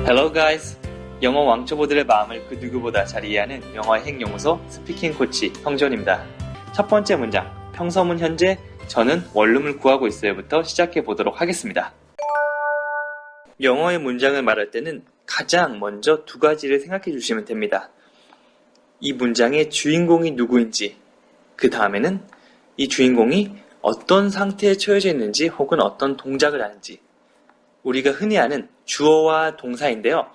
Hello guys! 영어 왕초보들의 마음을 그 누구보다 잘 이해하는 영어의 핵연구소 스피킹 코치 성존입니다. 첫 번째 문장, 평서문 현재 저는 원룸을 구하고 있어요부터 시작해 보도록 하겠습니다. 영어의 문장을 말할 때는 가장 먼저 두 가지를 생각해 주시면 됩니다. 이 문장의 주인공이 누구인지, 그 다음에는 이 주인공이 어떤 상태에 처해져 있는지 혹은 어떤 동작을 하는지, 우리가 흔히 아는 주어와 동사인데요.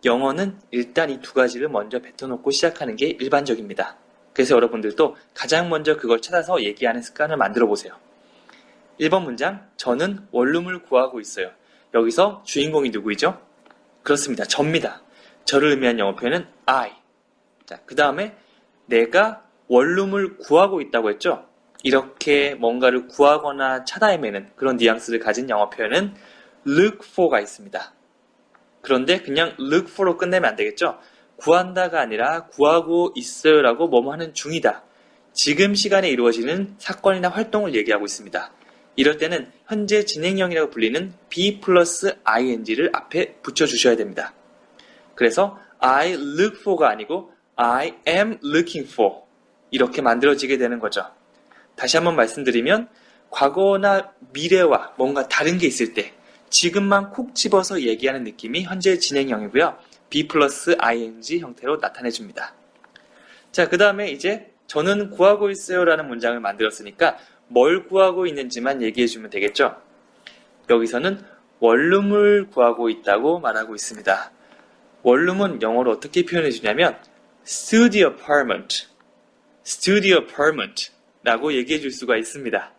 영어는 일단 이 두 가지를 먼저 뱉어놓고 시작하는 게 일반적입니다. 그래서 여러분들도 가장 먼저 그걸 찾아서 얘기하는 습관을 만들어 보세요. 1번 문장, 저는 원룸을 구하고 있어요. 여기서 주인공이 누구이죠? 그렇습니다. 저입니다. 저를 의미한 영어 표현은 I. 자, 그 다음에 내가 원룸을 구하고 있다고 했죠? 이렇게 뭔가를 구하거나 찾아 헤매는 그런 뉘앙스를 가진 영어 표현은 look for가 있습니다. 그런데 그냥 look for로 끝내면 안 되겠죠? 구한다가 아니라 구하고 있어요 라고 뭐뭐 하는 중이다. 지금 시간에 이루어지는 사건이나 활동을 얘기하고 있습니다. 이럴 때는 현재 진행형이라고 불리는 be 플러스 ing를 앞에 붙여주셔야 됩니다. 그래서 I look for가 아니고 I am looking for 이렇게 만들어지게 되는 거죠. 다시 한번 말씀드리면 과거나 미래와 뭔가 다른 게 있을 때 지금만 콕 집어서 얘기하는 느낌이 현재 진행형이고요. be 플러스 ing 형태로 나타내줍니다. 자, 그 다음에 이제 저는 구하고 있어요 라는 문장을 만들었으니까 뭘 구하고 있는지만 얘기해주면 되겠죠. 여기서는 원룸을 구하고 있다고 말하고 있습니다. 원룸은 영어로 어떻게 표현해주냐면 studio apartment 라고 얘기해줄 수가 있습니다.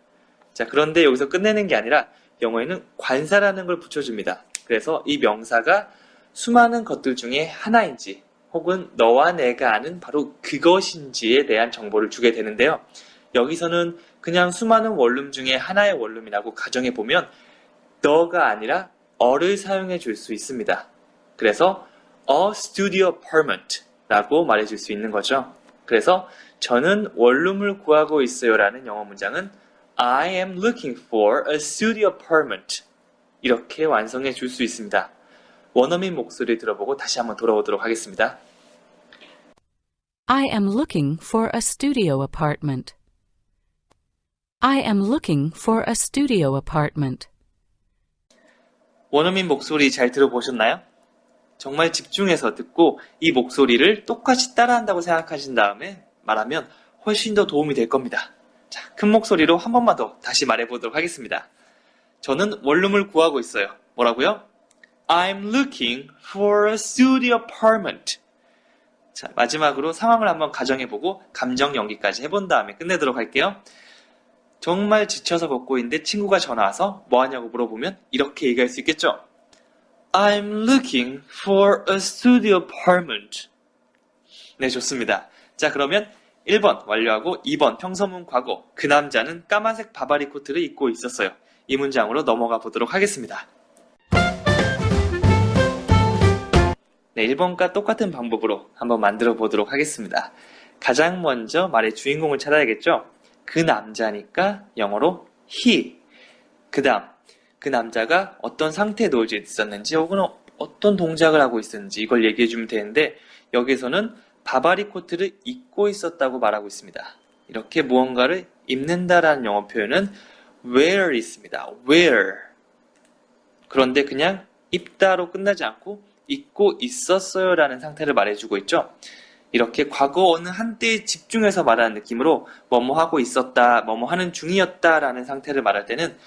자, 그런데 여기서 끝내는 게 아니라 영어에는 관사라는 걸 붙여줍니다. 그래서 이 명사가 수많은 것들 중에 하나인지 혹은 너와 내가 아는 바로 그것인지에 대한 정보를 주게 되는데요. 여기서는 그냥 수많은 원룸 중에 하나의 원룸이라고 가정해보면 너가 아니라 어를 사용해 줄 수 있습니다. 그래서 a studio apartment 라고 말해줄 수 있는 거죠. 그래서 저는 원룸을 구하고 있어요 라는 영어 문장은 I am looking for a studio apartment 이렇게 완성해 줄 수 있습니다. 원어민 목소리 들어보고 다시 한번 돌아오도록 하겠습니다. I am looking for a studio apartment. I am looking for a studio apartment. 원어민 목소리 잘 들어보셨나요? 정말 집중해서 듣고 이 목소리를 똑같이 따라한다고 생각하신 다음에 말하면 훨씬 더 도움이 될 겁니다. 자, 큰 목소리로 한 번만 더 다시 말해보도록 하겠습니다. 저는 원룸을 구하고 있어요. 뭐라고요? I'm looking for a studio apartment. 자, 마지막으로 상황을 한번 가정해보고 감정 연기까지 해본 다음에 끝내도록 할게요. 정말 지쳐서 걷고 있는데 친구가 전화 와서 뭐 하냐고 물어보면 이렇게 얘기할 수 있겠죠? I'm looking for a studio apartment. 네, 좋습니다. 자, 그러면 1번 완료하고 2번 평서문 과거 그 남자는 까만색 바바리 코트를 입고 있었어요. 이 문장으로 넘어가 보도록 하겠습니다. 네, 1번과 똑같은 방법으로 한번 만들어 보도록 하겠습니다. 가장 먼저 말의 주인공을 찾아야겠죠? 그 남자니까 영어로 he. 그 다음 그 남자가 어떤 상태에 놓여져 있었는지 혹은 어떤 동작을 하고 있었는지 이걸 얘기해 주면 되는데 여기서는 바바리 코트를 입고 있었다고 말하고 있습니다. 이렇게 무언가를 입는다라는 영어 표현은 wear 있습니다. wear. 그런데 그냥 입다로 끝나지 않고 입고 있었어요 라는 상태를 말해주고 있죠. 이렇게 과거 어느 한때에 집중해서 말하는 느낌으로 뭐뭐 하고 있었다, 뭐뭐 하는 중이었다 라는 상태를 말할 때는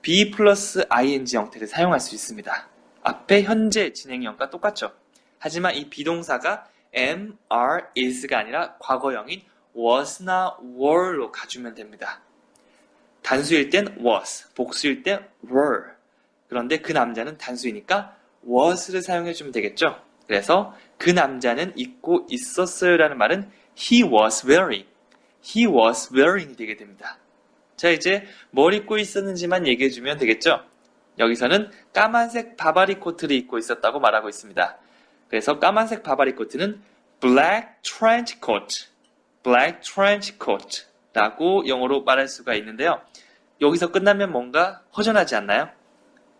be 플러스 ing 형태를 사용할 수 있습니다. 앞에 현재 진행형과 똑같죠. 하지만 이 비동사가 am, are, is가 아니라 과거형인 was나 were로 가주면 됩니다. 단수일 땐 was, 복수일 땐 were. 그런데 그 남자는 단수이니까 was를 사용해주면 되겠죠. 그래서 그 남자는 입고 있었어요 라는 말은 he was wearing이 되게 됩니다. 자, 이제 뭘 입고 있었는지만 얘기해주면 되겠죠. 여기서는 까만색 바바리 코트를 입고 있었다고 말하고 있습니다. 그래서 까만색 바바리 코트는 black trench coat 라고 영어로 말할 수가 있는데요. 여기서 끝나면 뭔가 허전하지 않나요?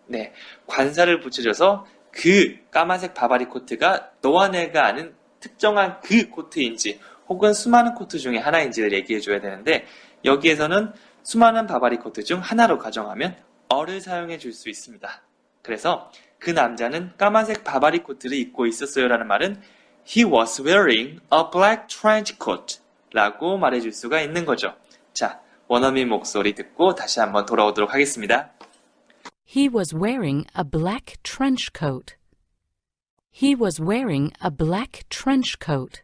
네, 관사를 붙여줘서 그 까만색 바바리 코트가 너와 내가 아는 특정한 그 코트인지 혹은 수많은 코트 중에 하나인지를 얘기해줘야 되는데 여기에서는 수많은 바바리 코트 중 하나로 가정하면 어를 사용해 줄 수 있습니다. 그래서 그 남자는 까만색 바바리 코트를 입고 있었어요 라는 말은 He was wearing a black trench coat 라고 말해줄 수가 있는 거죠. 자, 원어민 목소리 듣고 다시 한번 돌아오도록 하겠습니다. He was wearing a black trench coat. He was wearing a black trench coat.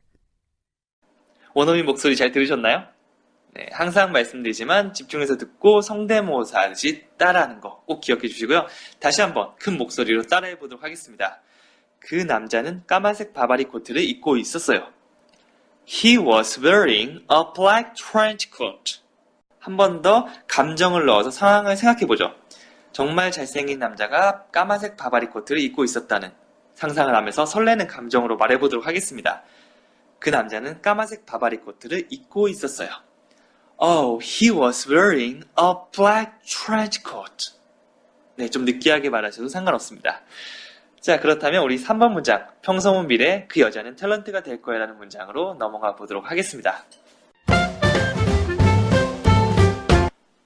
원어민 목소리 잘 들으셨나요? 네, 항상 말씀드리지만 집중해서 듣고 성대모사 하듯이 따라하는 거 꼭 기억해 주시고요. 다시 한번 큰 목소리로 따라해 보도록 하겠습니다. 그 남자는 까만색 바바리 코트를 입고 있었어요. He was wearing a black trench coat. 한 번 더 감정을 넣어서 상황을 생각해 보죠. 정말 잘생긴 남자가 까만색 바바리 코트를 입고 있었다는 상상을 하면서 설레는 감정으로 말해보도록 하겠습니다. 그 남자는 까만색 바바리 코트를 입고 있었어요. Oh, he was wearing a black trench coat. 네, 좀 느끼하게 말하셔도 상관없습니다. 자, 그렇다면 우리 3번 문장, 평소문 미래 그 여자는 탤런트가 될 거야 라는 문장으로 넘어가 보도록 하겠습니다.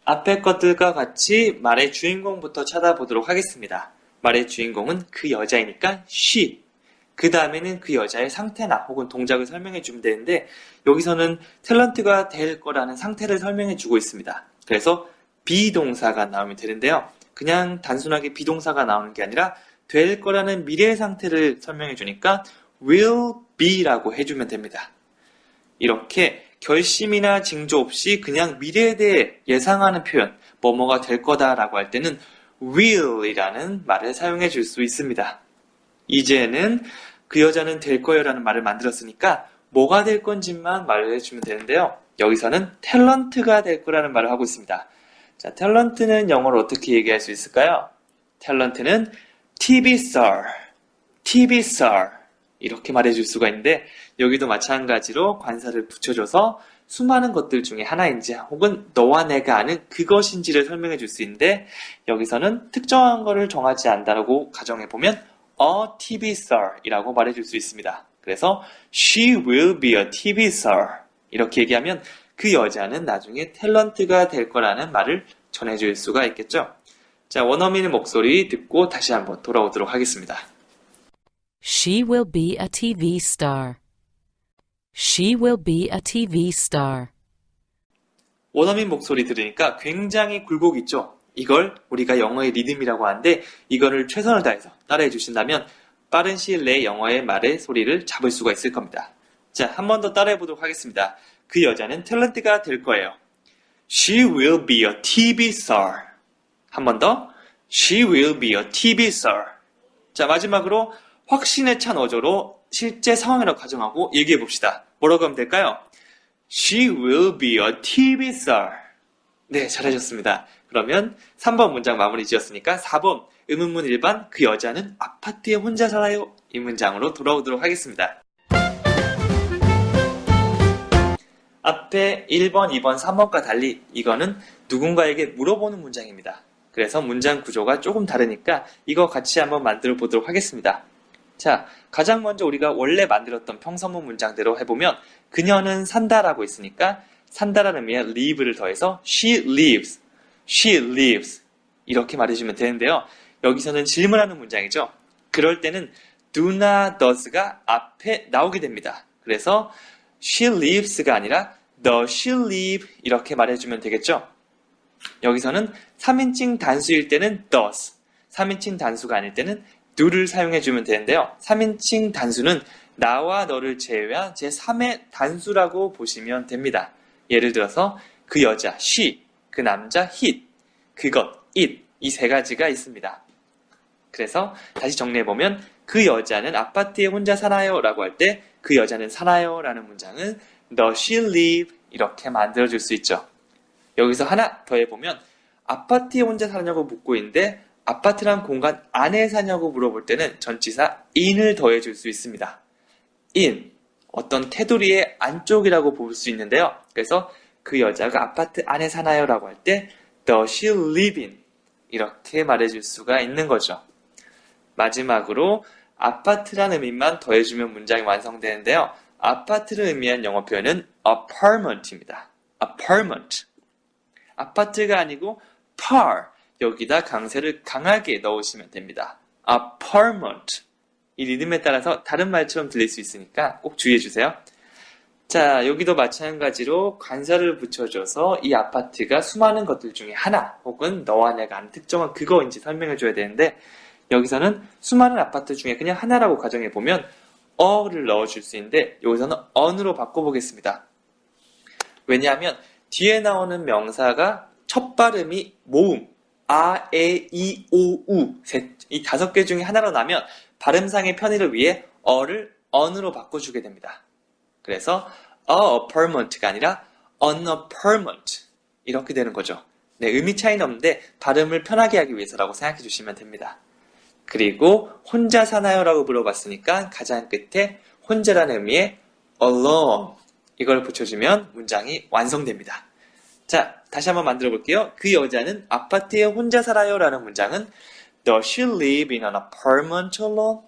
앞의 것들과 같이 말의 주인공부터 찾아보도록 하겠습니다. 말의 주인공은 그 여자이니까 she. 그 다음에는 그 여자의 상태나 혹은 동작을 설명해 주면 되는데 여기서는 탤런트가 될 거라는 상태를 설명해 주고 있습니다. 그래서 비동사가 나오면 되는데요. 그냥 단순하게 비동사가 나오는 게 아니라 될 거라는 미래의 상태를 설명해 주니까 will be라고 해주면 됩니다. 이렇게 결심이나 징조 없이 그냥 미래에 대해 예상하는 표현, 뭐뭐가 될 거다라고 할 때는 will이라는 말을 사용해 줄 수 있습니다. 이제는 그 여자는 될 거예요라는 말을 만들었으니까 뭐가 될 건지만 말을 해주면 되는데요. 여기서는 탤런트가 될 거라는 말을 하고 있습니다. 자, 탤런트는 영어로 어떻게 얘기할 수 있을까요? 탤런트는 TV star, TV star 이렇게 말해줄 수가 있는데 여기도 마찬가지로 관사를 붙여줘서 수많은 것들 중에 하나인지 혹은 너와 내가 아는 그것인지를 설명해 줄 수 있는데 여기서는 특정한 거를 정하지 않는다고 가정해보면 a TV star 이라고 말해줄 수 있습니다. 그래서 she will be a TV star 이렇게 얘기하면 그 여자는 나중에 탤런트가 될 거라는 말을 전해줄 수가 있겠죠. 자, 원어민의 목소리 듣고 다시 한번 돌아오도록 하겠습니다. She will be a TV star. She will be a TV star. 원어민 목소리 들으니까 굉장히 굴곡 있죠? 이걸 우리가 영어의 리듬이라고 하는데 이거를 최선을 다해서 따라해 주신다면 빠른 시일 내에 영어의 말의 소리를 잡을 수가 있을 겁니다. 자, 한 번 더 따라해 보도록 하겠습니다. 그 여자는 탤런트가 될 거예요. She will be a TV star. 한 번 더. She will be a TV star. 자, 마지막으로 확신에 찬 어조로 실제 상황이라고 가정하고 얘기해 봅시다. 뭐라고 하면 될까요? She will be a TV star. 네, 잘하셨습니다. 그러면 3번 문장 마무리 지었으니까 4번 의문문 1반 그 여자는 아파트에 혼자 살아요. 이 문장으로 돌아오도록 하겠습니다. 앞에 1번, 2번, 3번과 달리 이거는 누군가에게 물어보는 문장입니다. 그래서 문장 구조가 조금 다르니까 이거 같이 한번 만들어 보도록 하겠습니다. 자, 가장 먼저 우리가 원래 만들었던 평서문 문장대로 해보면 그녀는 산다라고 있으니까 산다라는 의미에 live를 더해서 she lives, she lives 이렇게 말해주면 되는데요. 여기서는 질문하는 문장이죠. 그럴 때는 do나 does가 앞에 나오게 됩니다. 그래서 she lives가 아니라 does she live 이렇게 말해주면 되겠죠. 여기서는 3인칭 단수일 때는 does, 3인칭 단수가 아닐 때는 do를 사용해주면 되는데요. 3인칭 단수는 나와 너를 제외한 제3의 단수라고 보시면 됩니다. 예를 들어서 그 여자, she, 그 남자, he, 그것, it 이 세 가지가 있습니다. 그래서 다시 정리해보면 그 여자는 아파트에 혼자 살아요 라고 할 때 그 여자는 살아요 라는 문장은 does she live 이렇게 만들어줄 수 있죠. 여기서 하나 더 해보면 아파트에 혼자 사냐고 묻고 있는데 아파트란 공간 안에 사냐고 물어볼 때는 전치사 in을 더해줄 수 있습니다. in, 어떤 테두리의 안쪽이라고 볼 수 있는데요. 그래서 그 여자가 아파트 안에 사나요? 라고 할 때 does she live in? 이렇게 말해줄 수가 있는 거죠. 마지막으로 아파트라는 의미만 더해주면 문장이 완성되는데요. 아파트를 의미한 영어 표현은 apartment입니다. apartment. 아파트가 아니고 par, 여기다 강세를 강하게 넣으시면 됩니다. apartment. 이 리듬에 따라서 다른 말처럼 들릴 수 있으니까 꼭 주의해 주세요. 자, 여기도 마찬가지로 관사를 붙여줘서 이 아파트가 수많은 것들 중에 하나 혹은 너와 내가 아는 특정한 그거인지 설명해 줘야 되는데 여기서는 수많은 아파트 중에 그냥 하나라고 가정해 보면 어를 넣어줄 수 있는데 여기서는 on으로 바꿔보겠습니다. 왜냐하면 뒤에 나오는 명사가 첫 발음이 모음 아, 에, 이, 오, 우 이 5개 중에 하나로 나면 발음상의 편의를 위해 어를 on으로 바꿔주게 됩니다. 그래서 a apartment가 아니라 an apartment 이렇게 되는 거죠. 네, 의미 차이는 없는데 발음을 편하게 하기 위해서라고 생각해 주시면 됩니다. 그리고 혼자 사나요? 라고 물어봤으니까 가장 끝에 혼자라는 의미의 alone 이걸 붙여주면 문장이 완성됩니다. 자, 다시 한번 만들어 볼게요. 그 여자는 아파트에 혼자 살아요 라는 문장은 Does she live in an apartment alone?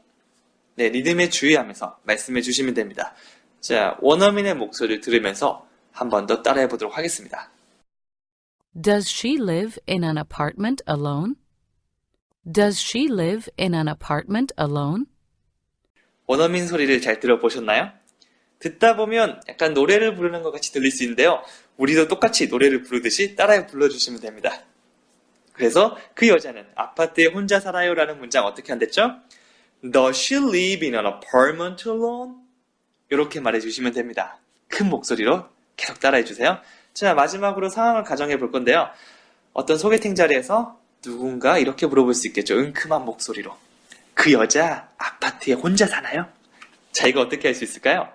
네, 리듬에 주의하면서 말씀해 주시면 됩니다. 자, 원어민의 목소리를 들으면서 한 번 더 따라해 보도록 하겠습니다. Does she live in an apartment alone? Does she live in an apartment alone? 원어민 소리를 잘 들어보셨나요? 듣다 보면 약간 노래를 부르는 것 같이 들릴 수 있는데요. 우리도 똑같이 노래를 부르듯이 따라 불러주시면 됩니다. 그래서 그 여자는 아파트에 혼자 살아요 라는 문장 어떻게 한댔죠? Does she live in an apartment alone? 이렇게 말해주시면 됩니다. 큰 목소리로 계속 따라해주세요. 자, 마지막으로 상황을 가정해 볼 건데요. 어떤 소개팅 자리에서 누군가 이렇게 물어볼 수 있겠죠. 은큼한 목소리로. 그 여자 아파트에 혼자 사나요? 자, 이거 어떻게 할 수 있을까요?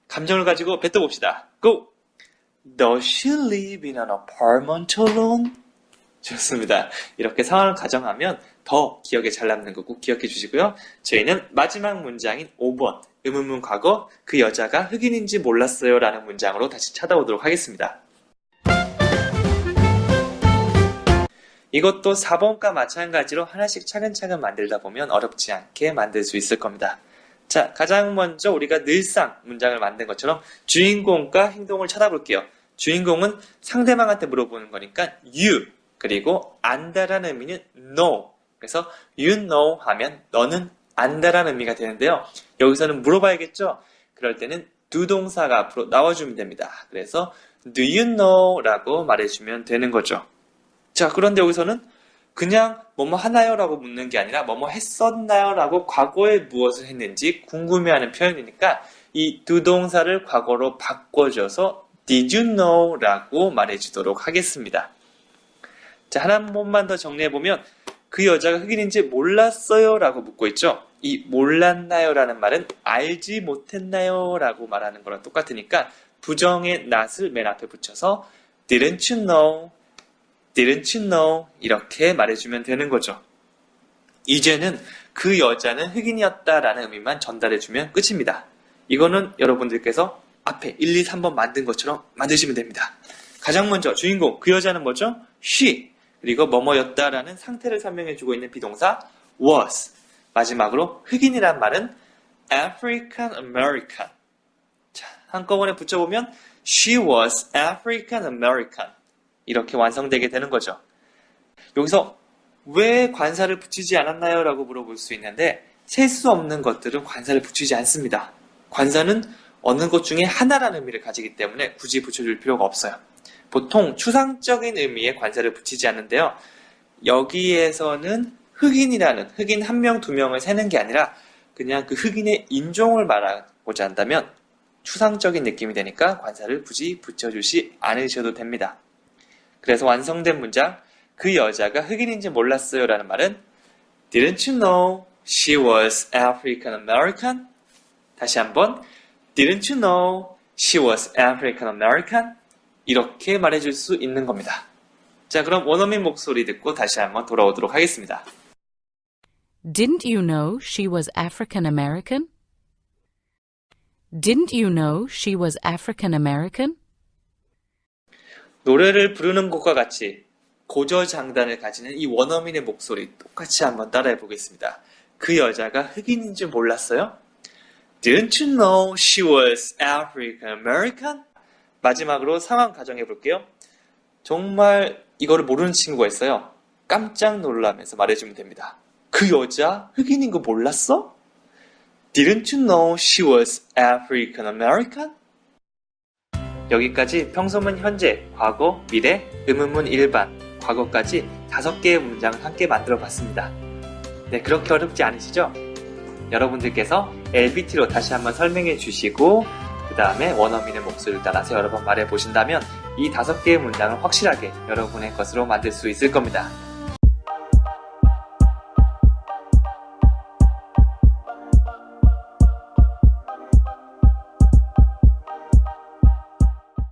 감정을 가지고 뱉어봅시다. Go! Does she live in an apartment alone? 좋습니다. 이렇게 상황을 가정하면 더 기억에 잘 남는 거 꼭 기억해 주시고요. 저희는 마지막 문장인 5번 의문문 과거 그 여자가 흑인인지 몰랐어요 라는 문장으로 다시 찾아오도록 하겠습니다. 이것도 4번과 마찬가지로 하나씩 차근차근 만들다 보면 어렵지 않게 만들 수 있을 겁니다. 자, 가장 먼저 우리가 늘상 문장을 만든 것처럼 주인공과 행동을 찾아볼게요. 주인공은 상대방한테 물어보는 거니까 you 그리고 안다라는 의미는 know 그래서 you know 하면 너는 안다라는 의미가 되는데요. 여기서는 물어봐야겠죠? 그럴 때는 do 동사가 앞으로 나와주면 됩니다. 그래서 do you know? 라고 말해주면 되는 거죠. 자, 그런데 여기서는 그냥 뭐뭐 하나요? 라고 묻는 게 아니라 뭐뭐 했었나요? 라고 과거에 무엇을 했는지 궁금해하는 표현이니까 이 do 동사를 과거로 바꿔줘서 did you know? 라고 말해주도록 하겠습니다. 자, 하나 번만 더 정리해보면 그 여자가 흑인인지 몰랐어요 라고 묻고 있죠. 이 몰랐나요 라는 말은 알지 못했나요 라고 말하는 거랑 똑같으니까 부정의 not을 맨 앞에 붙여서 didn't you know? Didn't you know? 이렇게 말해주면 되는 거죠. 이제는 그 여자는 흑인이었다라는 의미만 전달해주면 끝입니다. 이거는 여러분들께서 앞에 1, 2, 3번 만든 것처럼 만드시면 됩니다. 가장 먼저 주인공 그 여자는 뭐죠? she 그리고 뭐뭐였다라는 상태를 설명해주고 있는 비동사 was 마지막으로 흑인이란 말은 African American 자, 한꺼번에 붙여보면 she was African American 이렇게 완성되게 되는 거죠. 여기서 왜 관사를 붙이지 않았나요? 라고 물어볼 수 있는데 셀 수 없는 것들은 관사를 붙이지 않습니다. 관사는 어느 것 중에 하나라는 의미를 가지기 때문에 굳이 붙여줄 필요가 없어요. 보통 추상적인 의미의 관사를 붙이지 않는데요. 여기에서는 흑인이라는 흑인 1명, 2명을 세는 게 아니라 그냥 그 흑인의 인종을 말하고자 한다면 추상적인 느낌이 되니까 관사를 굳이 붙여주지 않으셔도 됩니다. 그래서 완성된 문장 그 여자가 흑인인지 몰랐어요 라는 말은 Didn't you know she was African American? 다시 한번 Didn't you know she was African American? 이렇게 말해줄 수 있는 겁니다. 자, 그럼 원어민 목소리 듣고 다시 한번 돌아오도록 하겠습니다. Didn't you know she was African American? Didn't you know she was African American? 노래를 부르는 것과 같이 고저장단을 가지는 이 원어민의 목소리 똑같이 한번 따라해 보겠습니다. 그 여자가 흑인인 줄 몰랐어요? Didn't you know she was African American? 마지막으로 상황 가정해 볼게요. 정말 이거를 모르는 친구가 있어요. 깜짝 놀라면서 말해주면 됩니다. 그 여자 흑인인 거 몰랐어? Didn't you know she was African American? 여기까지 평소문 현재, 과거, 미래, 의문문 일반, 과거까지 5개의 문장을 함께 만들어 봤습니다. 네, 그렇게 어렵지 않으시죠? 여러분들께서 LBT로 다시 한번 설명해 주시고 그 다음에 원어민의 목소리를 따라서 여러 번 말해 보신다면 이 5개의 문장을 확실하게 여러분의 것으로 만들 수 있을 겁니다.